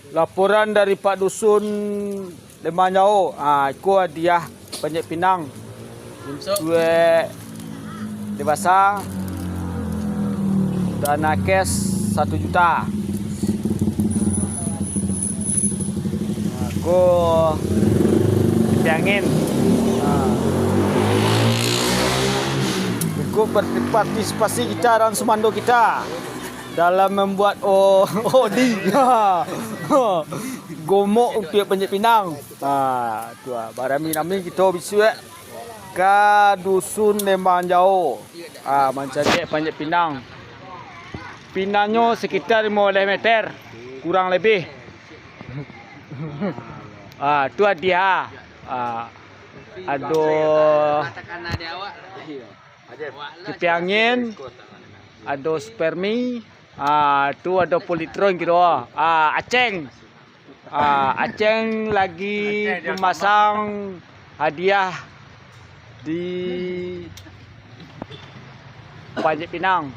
Laporan dari Pak Dusun Lemanyao. Aku hadiah Panjat Pinang. Gue dewasa. Dana cash 1 juta. Aku diangin. Ikut berpartisipasi kita dan sumando kita dalam membuat OD. Gomok untuk Panjat Pinang. Tu barami nami kita bisa ke Dusun Lemanyao. Mencari Panjat Pinang. Pinangnya sekitar 15 meter kurang lebih. Tu dia. Ada kipi angin, ada spermi, tu ada politron gitu. Aceng. Aceng lagi memasang hadiah di Panjat Pinang.